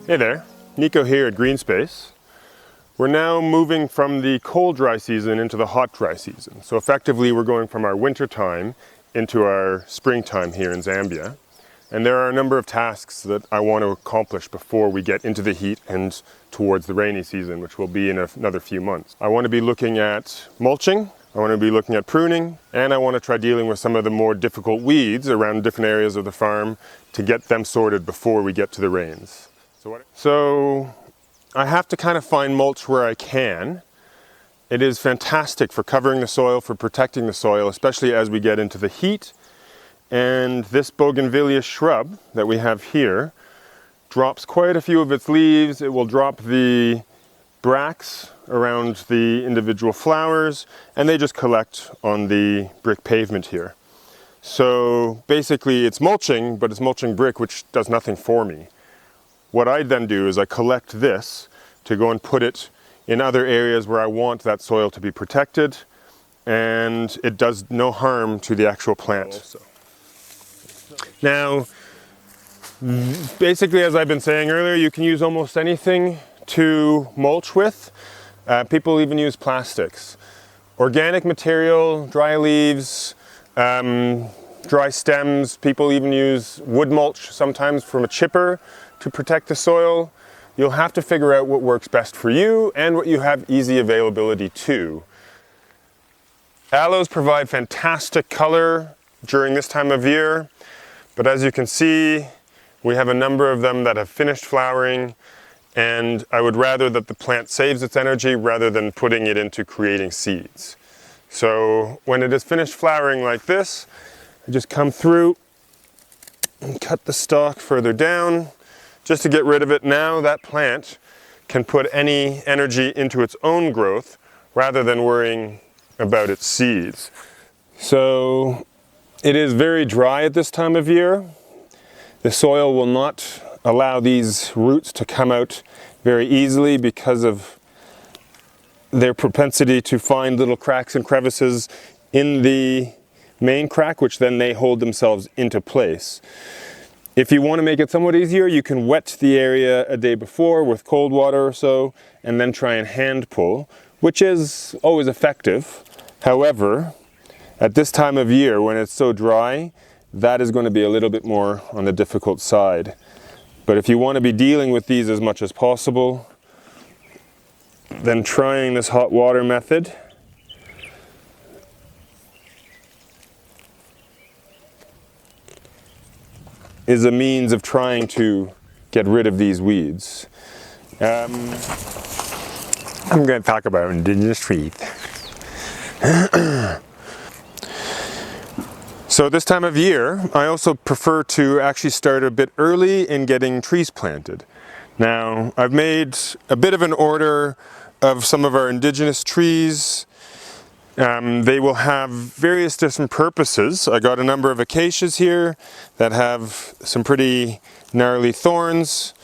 Hey there, Nico here at Green Space. We're now moving from the cold dry season into the hot dry season. So effectively we're going from our winter time into our springtime here in Zambia. And there are a number of tasks that I want to accomplish before we get into the heat and towards the rainy season, which will be in another few months. I want to be looking at mulching, I want to be looking at pruning, and I want to try dealing with some of the more difficult weeds around different areas of the farm to get them sorted before we get to the rains. So I have to kind of find mulch where I can. It is fantastic for covering the soil, for protecting the soil, especially as we get into the heat. And this Bouganvillea shrub that we have here drops quite a few of its leaves. It will drop the bracts around the individual flowers, and they just collect on the brick pavement here. So basically it's mulching, but it's mulching brick, which does nothing for me. What I then do is I collect this to go and put it in other areas where I want that soil to be protected, and it does no harm to the actual plant. Now, basically, as I've been saying earlier, you can use almost anything to mulch with. People even use plastics. Organic material, dry leaves, dry stems. People even use wood mulch sometimes from a chipper to protect the soil. You'll have to figure out what works best for you and what you have easy availability to. Aloes provide fantastic color during this time of year, but as you can see, we have a number of them that have finished flowering, and I would rather that the plant saves its energy rather than putting it into creating seeds. So when it is finished flowering like this, I just come through and cut the stalk further down, just to get rid of it. Now that plant can put any energy into its own growth rather than worrying about its seeds. So it is very dry at this time of year. The soil will not allow these roots to come out very easily because of their propensity to find little cracks and crevices in the main crack, which then they hold themselves into place. If you want to make it somewhat easier, you can wet the area a day before with cold water or so, and then try and hand pull, which is always effective. However, at this time of year when it's so dry, that is going to be a little bit more on the difficult side. But if you want to be dealing with these as much as possible, then trying this hot water method is a means of trying to get rid of these weeds. I'm going to talk about indigenous trees. So this time of year, I also prefer to actually start a bit early in getting trees planted. Now, I've made a bit of an order of some of our indigenous trees. They will have various different purposes. I got a number of acacias here that have some pretty gnarly thorns.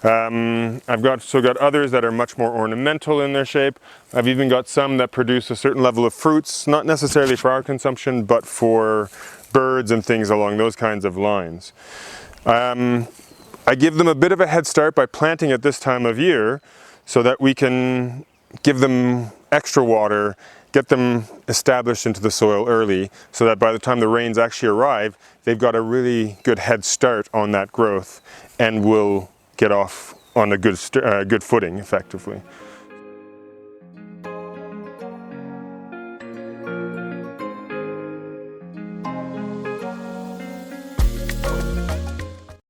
I've also got others that are much more ornamental in their shape. I've even got some that produce a certain level of fruits, not necessarily for our consumption, but for birds and things along those kinds of lines. I give them a bit of a head start by planting at this time of year so that we can give them extra water, get them established into the soil early, so that by the time the rains actually arrive, they've got a really good head start on that growth and will get off on a good footing effectively.